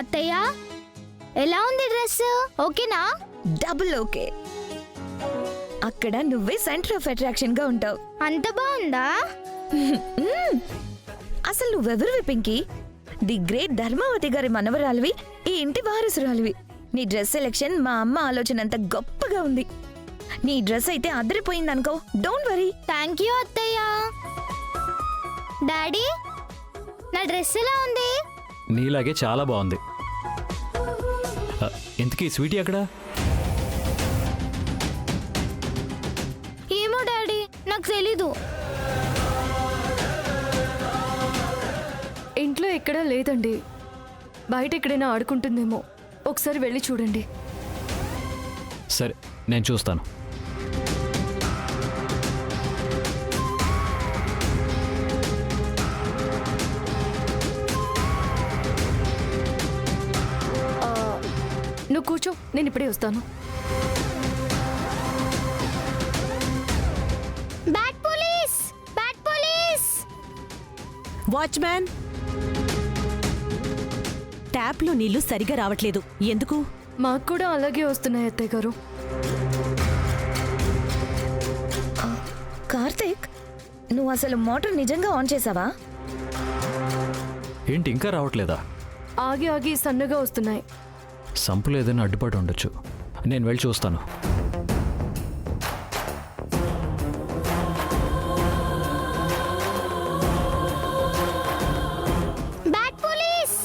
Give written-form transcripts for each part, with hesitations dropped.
అత్తయ్య ఎలా ఉంది డ్రెస్? ఓకేనా? Double okay. అక్కడ నువ్వే సెంటర్ ఆఫ్ అట్రాక్షన్ గా ఉంటావు. అంత బాగుందా? అసలు నువ్వెవరివి పింకీ? ది గ్రేట్ ధర్మావతి గారి మనవరాలివి, ఈ ఇంటి వారసురాలివి. నీ డ్రెస్ సెలెక్షన్ మా అమ్మ ఆలోచన అంత గొప్పగా ఉంది. నీ డ్రెస్ అయితే అదిరిపోయిందనుకో. Don't worry. థ్యాంక్ యూ అత్తయ్య. డాడీ, నా డ్రెస్ ఎలా ఉంది? నీలాగే చాలా బాగుంది. ఇంతకీ స్వీటీ అక్కడ? ఏమో డాడీ, నాకు తెలీదు. ఇంట్లో ఎక్కడా లేదండి. బయట ఎక్కడైనా ఆడుకుంటుందేమో, ఒకసారి వెళ్ళి చూడండి. సరే, నేను చూస్తాను. నువ్వు కూర్చో, నేను ఇప్పుడే వస్తాను. Bad police! Bad police! Watchman, ట్యాప్లో నీళ్లు సరిగా రావట్లేదు. ఎందుకు? మాకు కూడా అలాగే వస్తున్నాయి అత్తయ్య గారు. కార్తీక్, నువ్వు అసలు మోటార్ నిజంగా ఆన్ చేసావా? ఏంటి ఇంకా రావట్లేదా? ఆగి ఆగి సన్నగా వస్తున్నాయి. సంపులు ఏదైనా అడ్డుపడి ఉండొచ్చు. నేను వెళ్ళి చూస్తాను. Bad police!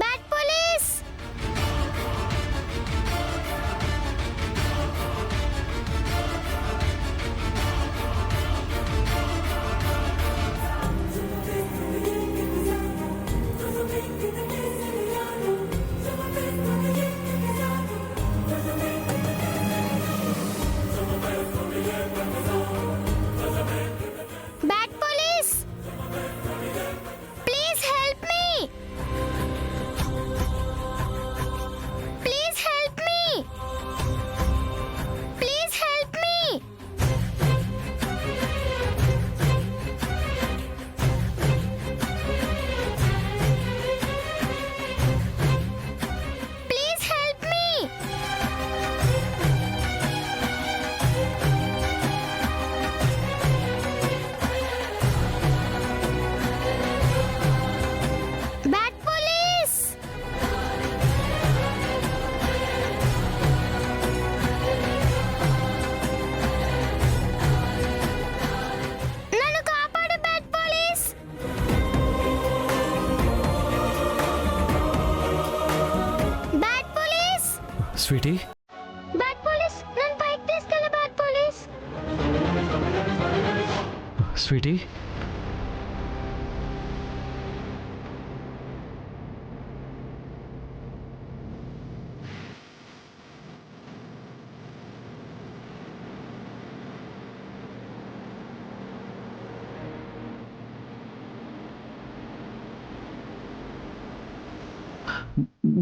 Bad police! Bad police! Bad police! Please help me! Please help me! Please help me! Please help me! Bad police! నన్ను కాపాడు bad police! Bad police! Sweetie, bad police! నన్ను పైకి తీసుకెళ్ళ బ్యాడ్ పోలీస్! స్వీటీ,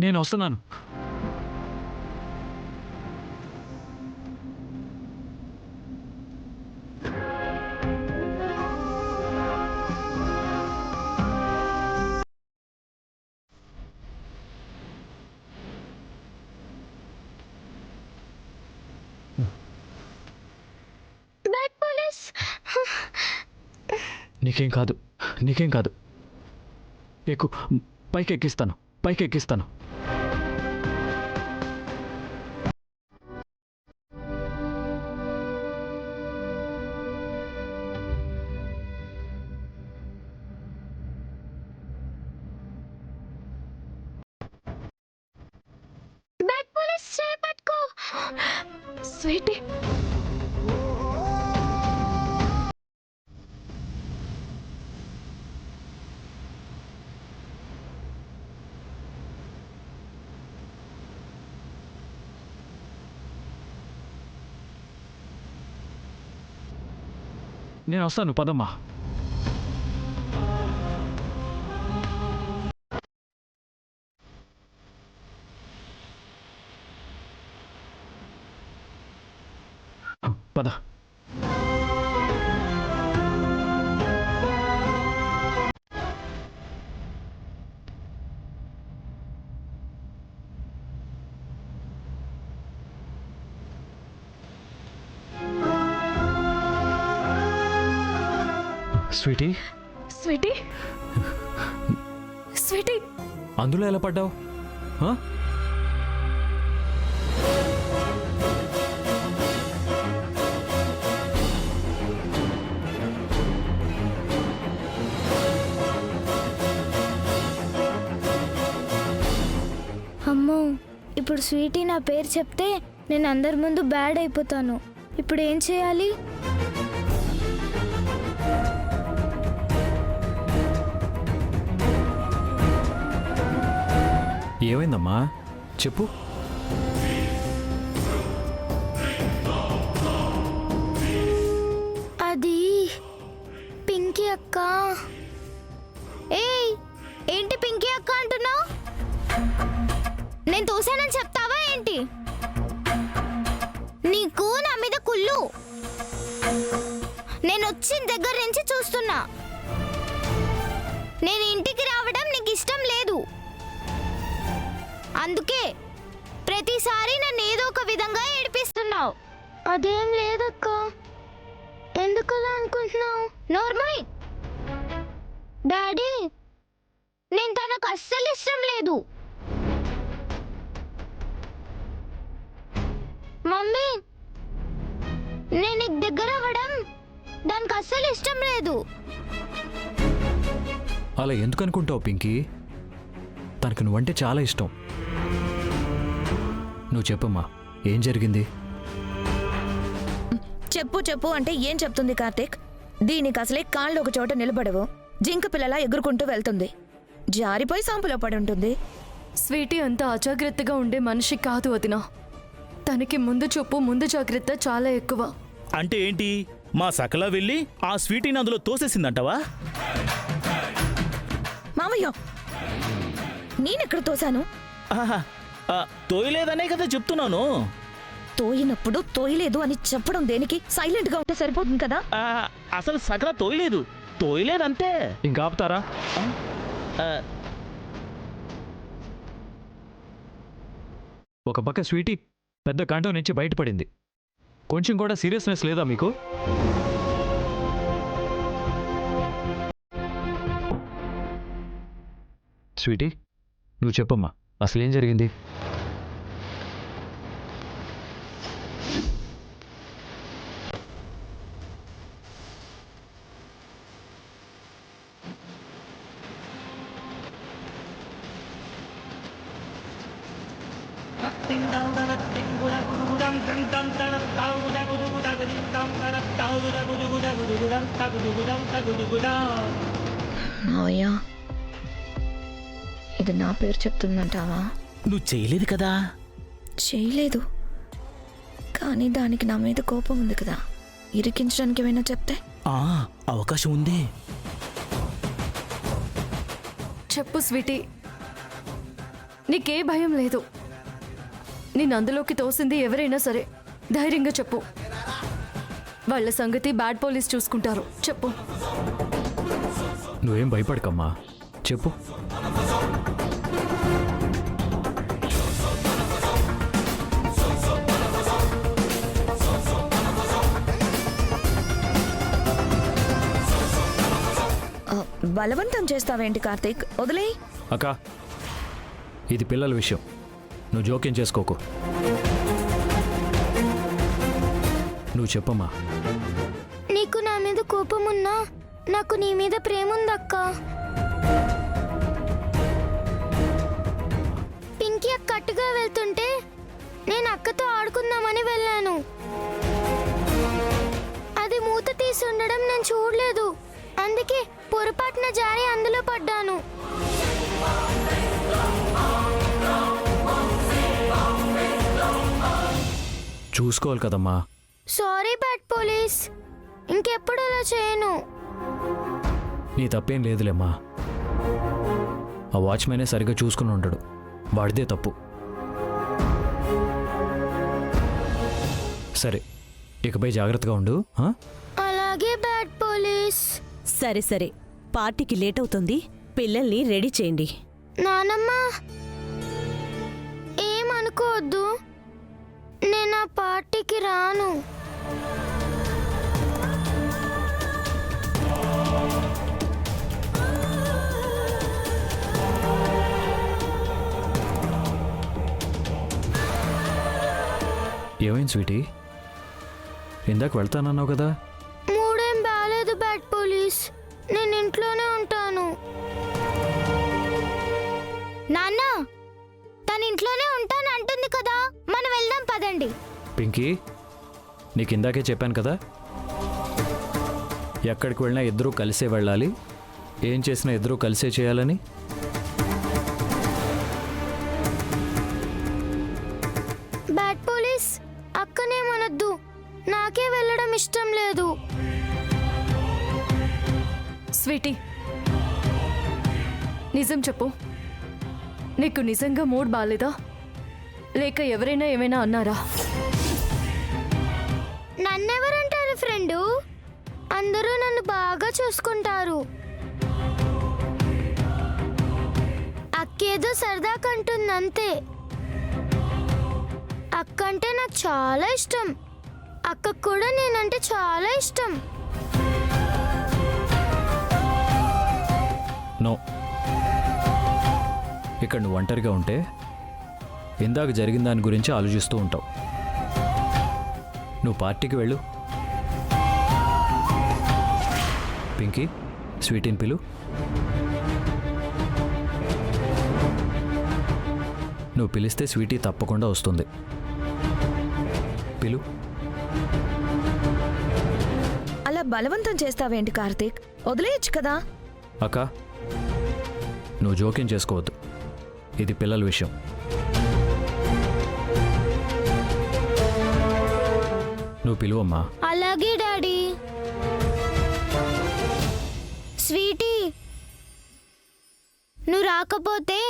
నేను వస్తున్నాను. Bad police! నీకేం కాదు, నీకేం కాదు. ఎక్కు, పైకి ఎక్కిస్తాను, పైకి ఎక్కిస్తాను. స్వీటీ నేను వస్తాను పదమ్మా. పద. స్వీటీ, స్వీటీ స్వీటీ అందులో ఎలా పడ్డావు? అమ్మో, ఇప్పుడు స్వీటీ నా పేరు చెప్తే నేను అందరి ముందు బ్యాడ్ అయిపోతాను. ఇప్పుడు ఏం చేయాలి? ఏమైందమ్మా చెప్పు. అది పింకీ అక్క. ఏయ్, ఏంటి పింకీ అక్క అంటున్నావు? నేను తోసానని చెప్తావా ఏంటి? నీకు నా మీద కుళ్ళు. నేను వచ్చిన దగ్గర నుంచి చూస్తున్నా. నేను ఇంటికి రావడం నీకు ఇష్టం లేదు. అందుకే ప్రతిసారి నన్ను ఏదో ఒక విధంగా ఏడిపిస్తున్నావు. అదేం లేదక్క. ఎందుకు అలా అనుకుంటున్నావు? నార్మల్ డాడీ, నేను తనకు అస్సలు ఇష్టం లేదు. మమ్మీ, నేను నీకు దగ్గర అవ్వడం దానికి అస్సలు ఇష్టం లేదు. అలా ఎందుకు అనుకుంటావు పింకీ? తనకు నువ్వంటే చాలా ఇష్టం. నువ్వు చెప్పమ్మా, ఏం జరిగింది? చెప్పు చెప్పు అంటే ఏం చెప్తుంది కార్తీక్? దీనికి అసలే కాళ్ళు ఒక చోట నిలబడవు. జింక పిల్లలా ఎగురుకుంటూ వెళ్తుంది. జారిపోయి సాంపులో పడి ఉంటుంది. స్వీటీ అంత అజాగ్రత్తగా ఉండే మనిషి కాదు వదినా. తనకి ముందు చూపు, ముందు జాగ్రత్త చాలా ఎక్కువ. అంటే ఏంటి? మా సకల వెళ్ళి ఆ స్వీటీని అందులో తోసేసిందంటవా? మావయ్య, నేనెక్కడ తోసాను? ఆహా, తోయలేదనే కదా చెప్తున్నాను. తోయినప్పుడు తోయలేదు అని చెప్పడం దేనికి? సైలెంట్ గా ఉంటే సరిపోతుంది కదా. అసలు సకల తోయలేదంతే. ఇంకా ఆపుతారా? ఒక పక్క స్వీటీ పెద్ద కంఠం నుంచి బయటపడింది. కొంచెం కూడా సీరియస్నెస్ లేదా మీకు? స్వీటీ, నువ్వు చెప్పమ్మా, అసలేం జరిగింది? మావయ్య, ఇది నా పేరు చెప్తుందంటావా? నువ్వు చేయలేదు కదా. చేయలేదు, కానీ దానికి నా మీద కోపం ఉంది కదా. ఇరికించడానికి ఏమైనా చెప్తే? అవకాశం ఉంది. చెప్పు స్వీటీ, నీకే భయం లేదు. నేను అందులోకి తోసింది ఎవరైనా సరే ధైర్యంగా చెప్పు. వాళ్ళ సంగతి బ్యాడ్ పోలీస్ చూసుకుంటారు. చెప్పు. నువ్వేం భయపడకమ్మా, చెప్పు. బలవంతం చేస్తావేంటి కార్తీక్? వదిలే. అక్క, ఇది పిల్లల విషయం, నువ్వు జోక్యం చేసుకోకు. నువ్వు చెప్పమ్మా. నీకు నా మీద కోపం ఉన్నా నాకు నీ మీద ప్రేమ ఉందక్క. పింకీ అక్క కట్టుగా వెళ్తుంటే నేను అక్కతో ఆడుకుందామని వెళ్ళాను. అది మూత తీసి ఉండడం నేను చూడలేదు. అందుకే పొరపాటున జారి అందులో పడ్డాను. చూసుకోవాలి కదమ్మా. సారీ బ్యాడ్ పోలీస్, ఇంకెప్పుడు అలా చేయను. నీ తప్పేం లేదులేమ్మా. ఆ వాచ్మెనే సరిగ్గా చూసుకుని ఉంటాడు, వాడిదే తప్పు. సరే, ఇకపై జాగ్రత్తగా ఉండు. అలాగే బ్యాడ్ పోలీస్. సరే సరే, పార్టీకి లేట్ అవుతుంది, పిల్లల్ని రెడీ చేయండి. నానమ్మ, ఏమనుకోవద్దు, నేను ఆ పార్టీకి రాను. ఏమైంది స్వీటీ? ఇందాక వెళ్తానన్నావు కదా. మూడేం బాలేదు బ్యాడ్ పోలీస్, నేను ఇంట్లోనే ఉంటాను. నాన్న, తను ఇంట్లోనే ఉంటాను అంటుంది కదా, మనం వెళ్దాం పదండి. పింకీ, నీకు ఇందాకే చెప్పాను కదా, ఎక్కడికి వెళ్ళినా ఇద్దరూ కలిసే వెళ్ళాలి, ఏం చేసినా ఇద్దరూ కలిసే చేయాలని. బ్యాడ్ పోలీస్, అక్కనేమనొద్దు, నాకే వెళ్ళడం ఇష్టం లేదు. స్వీటీ, నిజం చెప్పు, నీకు నిజంగా మూడ్ బాలేదా, లేక ఎవరైనా ఏమైనా అన్నారా? నన్నెవరంటారు ఫ్రెండు? అందరూ నన్ను బాగా చూసుకుంటారు. అక్కేదో సరదా కంటుందంతే. అక్కంటే నాకు చాలా ఇష్టం. అక్కకు కూడా నేనంటే చాలా ఇష్టం. నో, ఇక్కడ నువ్వు ఒంటరిగా ఉంటే ఇందాక జరిగిన దాని గురించి ఆలోచిస్తూ ఉంటావు. నువ్వు పార్టీకి వెళ్ళు. పింకీ, స్వీటీని పిలు. నువ్వు పిలిస్తే స్వీటీ తప్పకుండా వస్తుంది. పిలు. అలా బలవంతం చేస్తావేంటి కార్తీక్? వదిలేయచ్చు కదా. అక్క, నువ్వు జోక్యం చేసుకోవద్దు, ఇది పిల్లల విషయం. నువ్వు పిలువమ్మా. అలాగే డాడీ. స్వీటీ, నువ్వు రాకపోతే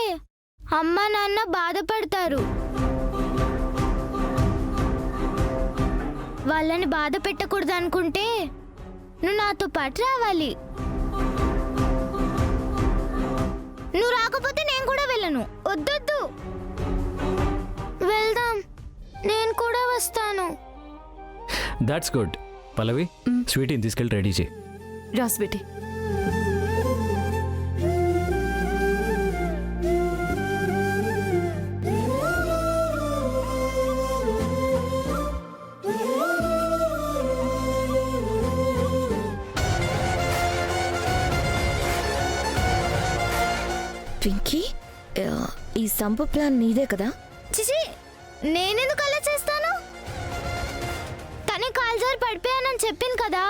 అమ్మ నాన్న బాధపడతారు. వాళ్ళని బాధ పెట్టకూడదు అనుకుంటే నువ్వు నాతో పాటు రావాలి. నువ్వు రాకపోతే నేను కూడా వెళ్ళను. వద్దొద్దు, వెళ్దాం, నేను కూడా వస్తాను. That's good. పల్లవి, స్వీటీని తీసుకెళ్ళి రెడీ చేయి. రా స్వీటీ. పింకీ, ఈ సంపు ప్లాన్ నీదే కదా? చిచి, నేనెందుకు అలా చేస్తాను? తనే కాల్జారి పడిపోయానని చెప్పింది కదా.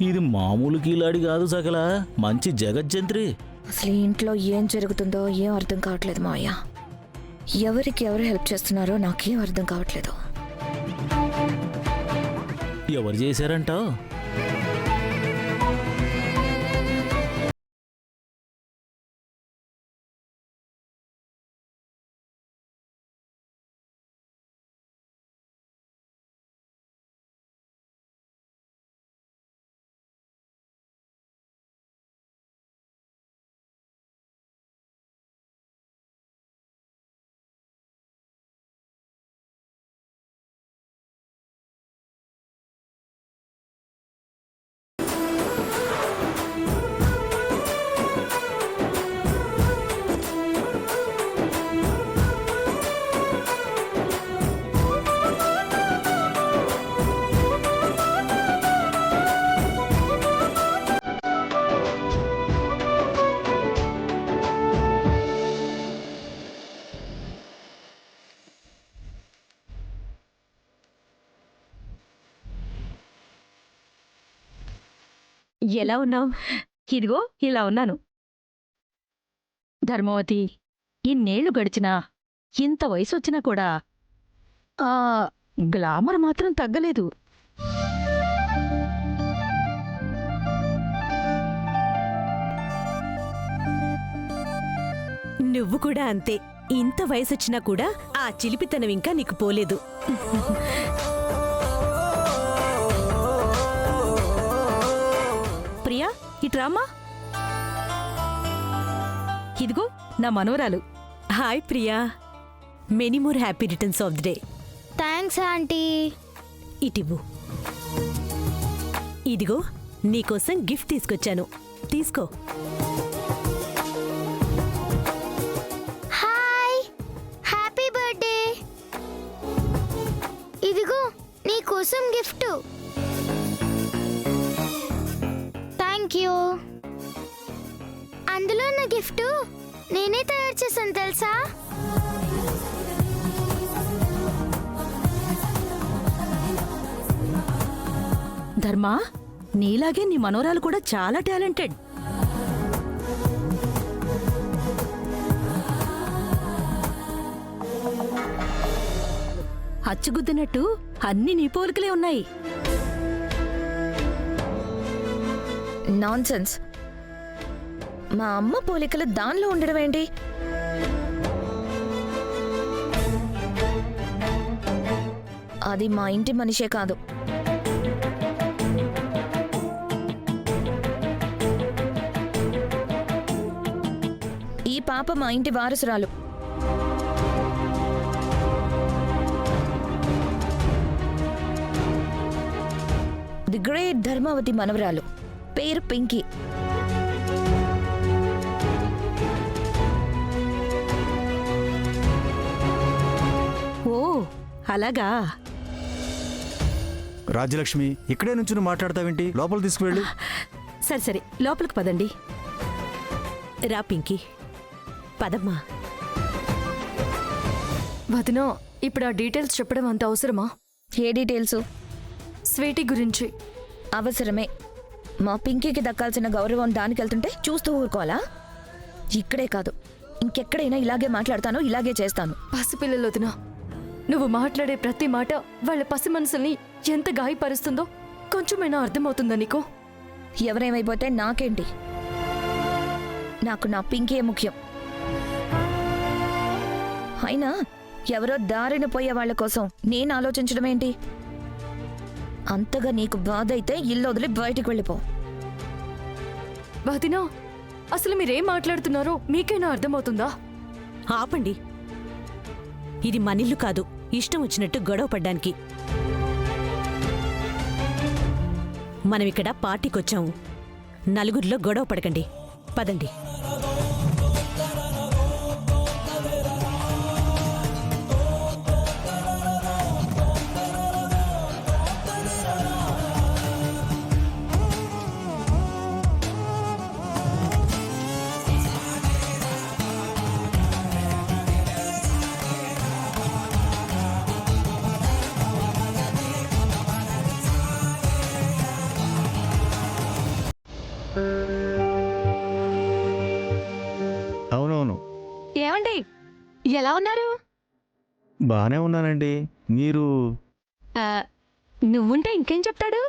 ఇది మామూలు కీలాడి కాదు సకల, మంచి జగజ్జంత్రి. అసలు ఈ ఇంట్లో ఏం జరుగుతుందో ఏం అర్థం కావట్లేదు మావయ్య. ఎవరికి ఎవరు హెల్ప్ చేస్తున్నారో నాకేం అర్థం కావట్లేదు. ఎవరు చేశారంటావు? ఎలా ఉన్నావు? ఇదిగో ఇలా ఉన్నాను. ధర్మవతి, ఇన్నేళ్లు గడిచినా ఇంత వయసొచ్చినా కూడా ఆ గ్లామర్ మాత్రం తగ్గలేదు. నువ్వు కూడా అంతే. ఇంత వయసొచ్చినా కూడా ఆ చిలిపితనం ఇంకా నీకు పోలేదు. ప్రియా, ఇట్రామా. ఇదిగో నా మనవరాలు. Hi Priya, many more happy returns of the day. Thanks aunty. ఇటివ్వు. ఇదిగో నీకోసం గిఫ్ట్ తీసుకొచ్చాను, తీసుకో. Hi, happy birthday. ఇదిగో నీకోసం గిఫ్ట్. Thank you. అందులో నా గిఫ్ట్ నేనే తయారు చేశాను తెలుసా? ధర్మా, నీలాగే నీ మనవరాలు కూడా చాలా టాలెంటెడ్. అచ్చుగుద్దినట్టు అన్ని నీ పోలికలే ఉన్నాయి. నాన్సెన్స్. మా అమ్మ పోలికలు దానిలో ఉండడం ఏంటి? అది మా ఇంటి మనిషే కాదు. ఈ పాప మా ఇంటి వారసురాలు. ది గ్రేట్ ధర్మావతి మనవరాలు. పేరు పింకీ. ఓ, అలాగా. రాజ్యలక్ష్మి, ఇక్కడే నుంచి నువ్వు మాట్లాడతావేంటి? లోపల తీసుకువెళ్ళు. సరే సరే, లోపలికి పదండి. రా పింకీ, పదమ్మా. వదినా, ఇప్పుడు ఆ డీటెయిల్స్ చెప్పడం అంత అవసరమా? ఏ డీటెయిల్స్? స్వీటీ గురించి. అవసరమే. మా పింకీకి దక్కాల్సిన గౌరవం దానికి వెళ్తుంటే చూస్తూ ఊరుకోవాలా? ఇక్కడే కాదు, ఇంకెక్కడైనా ఇలాగే మాట్లాడతాను, ఇలాగే చేస్తాను. పసిపిల్లలు వదినా, నువ్వు మాట్లాడే ప్రతి మాట వాళ్ళ పసి మనసుల్ని ఎంత గాయపరుస్తుందో కొంచెమైనా అర్థమవుతుందా నీకు? ఎవరేమైపోతే నాకేంటి? నాకు నా పింకీయే ముఖ్యం. అయినా ఎవరో దారిన పోయే వాళ్ళ కోసం నేను ఆలోచించడం ఏంటి? అంతగా నీకు బాధ అయితే ఇల్లు వదిలి బయటికి వెళ్ళిపో. వదినా, అసలు మీరేం మాట్లాడుతున్నారో మీకైనా అర్థమవుతుందా? ఆపండి. ఇది మనిల్లు కాదు, ఇష్టం వచ్చినట్టు గొడవ పడ్డానికి. మనమిక్కడ పార్టీకొచ్చాము. నలుగురిలో గొడవ పడకండి, పదండి. అవునవును, ఏమండి, ఎలా ఉన్నారు? బానే ఉన్నానండి. మీరు? నువ్వుంటే ఇంకేం చెప్తాడు?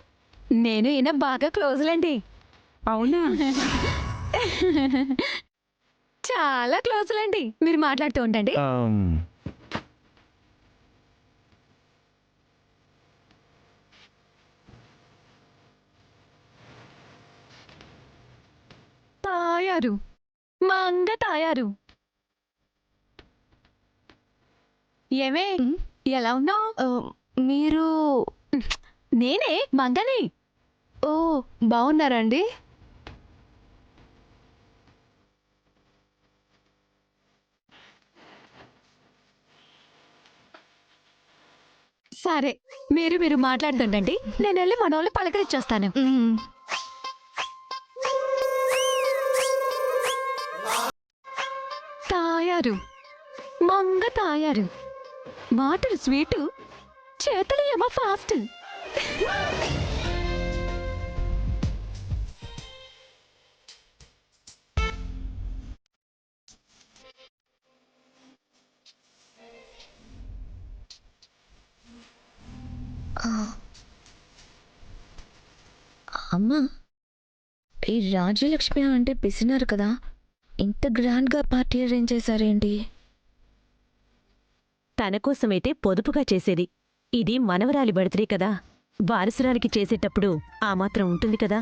నేను ఈయన బాగా క్లోజ్లండి. అవునా? చాలా క్లోజ్లండి. మీరు మాట్లాడుతూ ఉండండి. తాయారు, మంగ తాయారు. ఏమే, ఎలా ఉన్నావు? మీరు? నేనే మంగని. ఓ, బాగున్నారండి? సరే, మీరు మాట్లాడుతుండండి, నేను వెళ్ళి మన వాళ్ళు పలకరించేస్తాను. తాయారు, మంగ తాయారు. మాటలు స్వీటు, చేతులు ఏమో ఫాస్ట్. అమ్మా, ఈ రాజ్యలక్ష్మి అంటే పిసినారు కదా, ఇంత గ్రాండ్గా పార్టీ అరేంజ్ చేశారేంటి? తన కోసమైతే పొదుపుగా చేసేది. ఇది మనవరాలి బర్త్డే కదా, వారసురాలికి చేసేటప్పుడు ఆ మాత్రం ఉంటుంది కదా.